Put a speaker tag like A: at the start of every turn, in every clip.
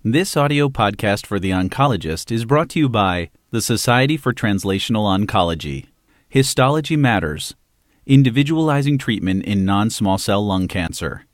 A: This audio podcast for the oncologist is brought to you by the Society for Translational Oncology. Histology Matters. Individualizing Treatment in Non-Small Cell Lung Cancer.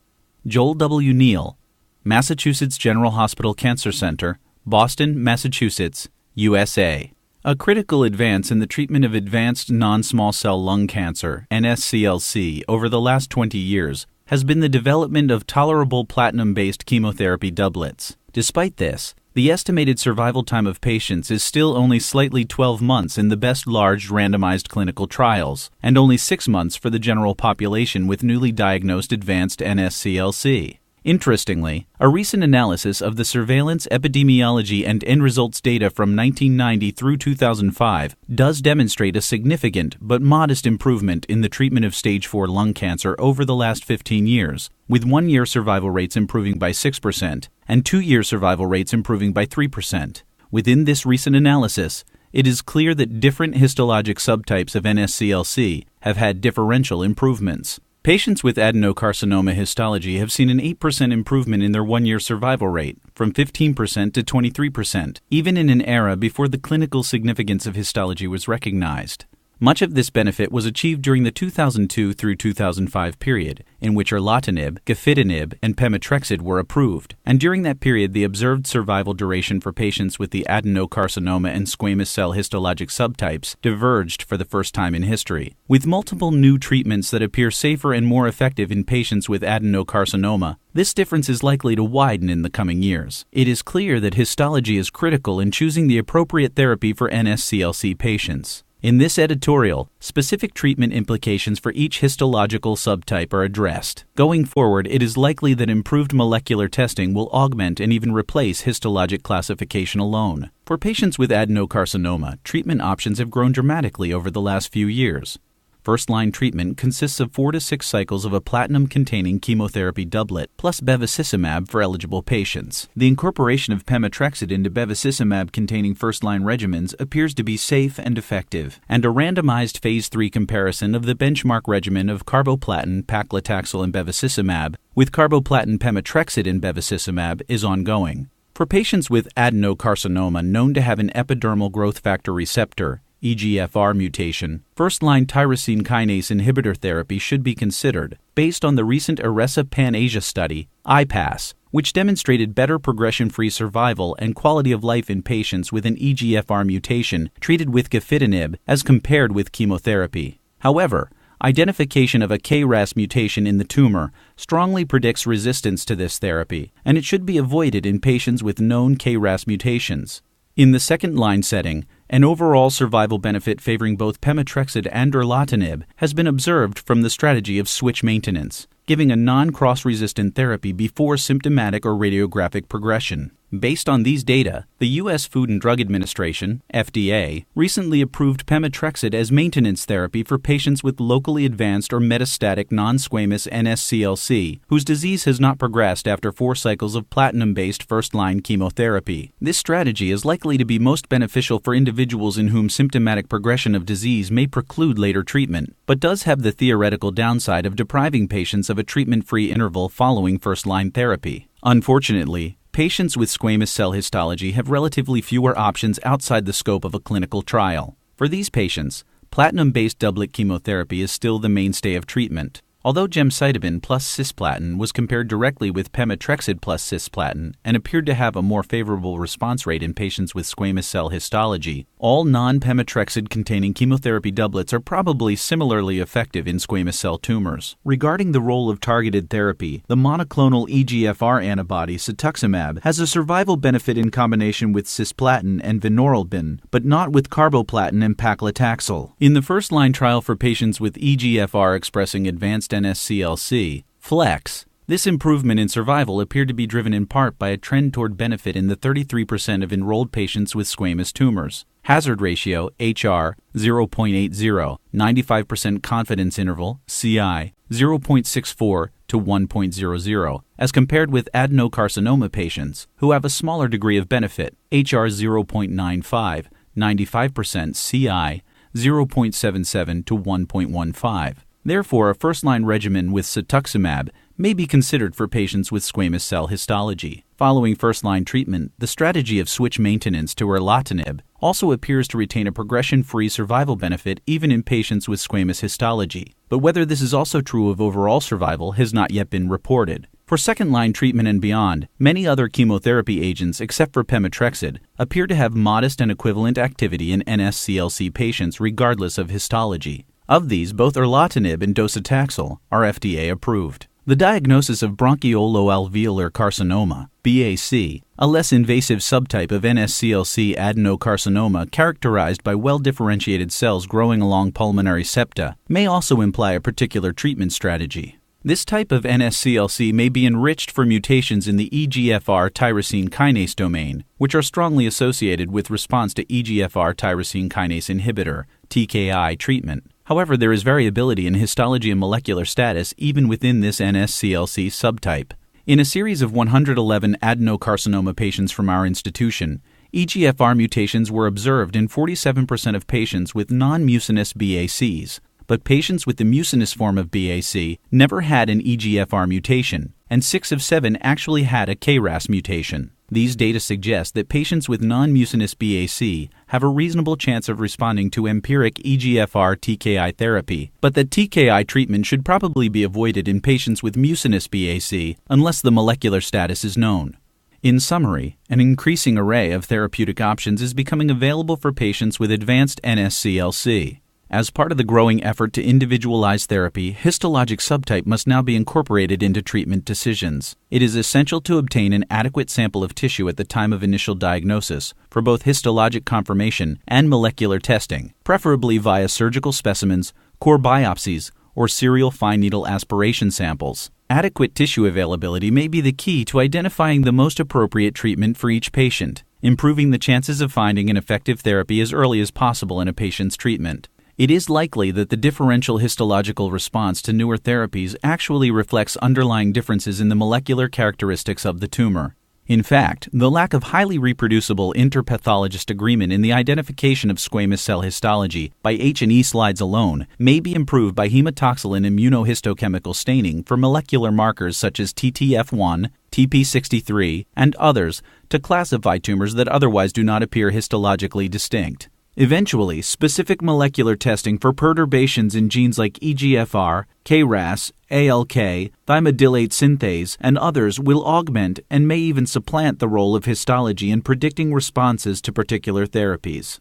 A: Joel W. Neal, Massachusetts General Hospital Cancer Center, Boston, Massachusetts, USA. A critical advance in the treatment of advanced non-small cell lung cancer, NSCLC, over the last 20 years has been the development of tolerable platinum-based chemotherapy doublets. Despite this, the estimated survival time of patients is still only slightly 12 months in the best large randomized clinical trials, and only 6 months for the general population with newly diagnosed advanced NSCLC. Interestingly, a recent analysis of the surveillance, epidemiology, and end results data from 1990 through 2005 does demonstrate a significant but modest improvement in the treatment of stage 4 lung cancer over the last 15 years, with 1-year survival rates improving by 6% and 2-year survival rates improving by 3%. Within this recent analysis, it is clear that different histologic subtypes of NSCLC have had differential improvements. Patients with adenocarcinoma histology have seen an 8% improvement in their 1-year survival rate, from 15% to 23%, even in an era before the clinical significance of histology was recognized. Much of this benefit was achieved during the 2002 through 2005 period, in which erlotinib, gefitinib, and pemetrexed were approved, and during that period the observed survival duration for patients with the adenocarcinoma and squamous cell histologic subtypes diverged for the first time in history. With multiple new treatments that appear safer and more effective in patients with adenocarcinoma, this difference is likely to widen in the coming years. It is clear that histology is critical in choosing the appropriate therapy for NSCLC patients. In this editorial, specific treatment implications for each histological subtype are addressed. Going forward, it is likely that improved molecular testing will augment and even replace histologic classification alone. For patients with adenocarcinoma, treatment options have grown dramatically over the last few years. First-line treatment consists of 4 to 6 cycles of a platinum-containing chemotherapy doublet plus bevacizumab for eligible patients. The incorporation of pemetrexed into bevacizumab-containing first-line regimens appears to be safe and effective, and a randomized Phase 3 comparison of the benchmark regimen of carboplatin, paclitaxel, and bevacizumab with carboplatin, pemetrexed, and bevacizumab is ongoing. For patients with adenocarcinoma known to have an epidermal growth factor receptor, EGFR mutation, first-line tyrosine kinase inhibitor therapy should be considered, based on the recent ERESA Pan-Asia study, IPASS, which demonstrated better progression-free survival and quality of life in patients with an EGFR mutation treated with gefitinib as compared with chemotherapy. However, identification of a KRAS mutation in the tumor strongly predicts resistance to this therapy, and it should be avoided in patients with known KRAS mutations. In the second-line setting, an overall survival benefit favoring both pemetrexed and erlotinib has been observed from the strategy of switch maintenance, giving a non-cross-resistant therapy before symptomatic or radiographic progression. Based on these data, the U.S. Food and Drug Administration, FDA, recently approved pemetrexed as maintenance therapy for patients with locally advanced or metastatic non-squamous NSCLC whose disease has not progressed after 4 cycles of platinum-based first-line chemotherapy. This strategy is likely to be most beneficial for individuals in whom symptomatic progression of disease may preclude later treatment, but does have the theoretical downside of depriving patients of a treatment-free interval following first-line therapy. Unfortunately, patients with squamous cell histology have relatively fewer options outside the scope of a clinical trial. For these patients, platinum-based doublet chemotherapy is still the mainstay of treatment. Although gemcitabine plus cisplatin was compared directly with pemetrexed plus cisplatin and appeared to have a more favorable response rate in patients with squamous cell histology, all non-pemetrexed-containing chemotherapy doublets are probably similarly effective in squamous cell tumors. Regarding the role of targeted therapy, the monoclonal EGFR antibody cetuximab has a survival benefit in combination with cisplatin and vinorelbine, but not with carboplatin and paclitaxel. In the first-line trial for patients with EGFR-expressing advanced NSCLC, FLEX, this improvement in survival appeared to be driven in part by a trend toward benefit in the 33% of enrolled patients with squamous tumors. Hazard ratio, HR, 0.80, 95% confidence interval, CI, 0.64 to 1.00, as compared with adenocarcinoma patients, who have a smaller degree of benefit, HR 0.95, 95% CI, 0.77 to 1.15. Therefore, a first-line regimen with cetuximab may be considered for patients with squamous cell histology. Following first-line treatment, the strategy of switch maintenance to erlotinib also appears to retain a progression-free survival benefit even in patients with squamous histology. But whether this is also true of overall survival has not yet been reported. For second-line treatment and beyond, many other chemotherapy agents, except for pemetrexed, appear to have modest and equivalent activity in NSCLC patients regardless of histology. Of these, both erlotinib and docetaxel are FDA approved. The diagnosis of bronchioloalveolar carcinoma, BAC, a less invasive subtype of NSCLC adenocarcinoma characterized by well-differentiated cells growing along pulmonary septa, may also imply a particular treatment strategy. This type of NSCLC may be enriched for mutations in the EGFR tyrosine kinase domain, which are strongly associated with response to EGFR tyrosine kinase inhibitor, TKI, treatment. However, there is variability in histology and molecular status even within this NSCLC subtype. In a series of 111 adenocarcinoma patients from our institution, EGFR mutations were observed in 47% of patients with non-mucinous BACs, but patients with the mucinous form of BAC never had an EGFR mutation, and 6 of 7 actually had a KRAS mutation. These data suggest that patients with non-mucinous BAC have a reasonable chance of responding to empiric EGFR TKI therapy, but that TKI treatment should probably be avoided in patients with mucinous BAC unless the molecular status is known. In summary, an increasing array of therapeutic options is becoming available for patients with advanced NSCLC. As part of the growing effort to individualize therapy, histologic subtype must now be incorporated into treatment decisions. It is essential to obtain an adequate sample of tissue at the time of initial diagnosis for both histologic confirmation and molecular testing, preferably via surgical specimens, core biopsies, or serial fine needle aspiration samples. Adequate tissue availability may be the key to identifying the most appropriate treatment for each patient, improving the chances of finding an effective therapy as early as possible in a patient's treatment. It is likely that the differential histological response to newer therapies actually reflects underlying differences in the molecular characteristics of the tumor. In fact, the lack of highly reproducible interpathologist agreement in the identification of squamous cell histology by H&E slides alone may be improved by hematoxylin immunohistochemical staining for molecular markers such as TTF1, TP63, and others to classify tumors that otherwise do not appear histologically distinct. Eventually, specific molecular testing for perturbations in genes like EGFR, KRAS, ALK, thymidylate synthase, and others will augment and may even supplant the role of histology in predicting responses to particular therapies.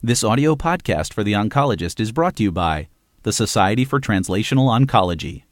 A: This audio podcast for the oncologist is brought to you by the Society for Translational Oncology.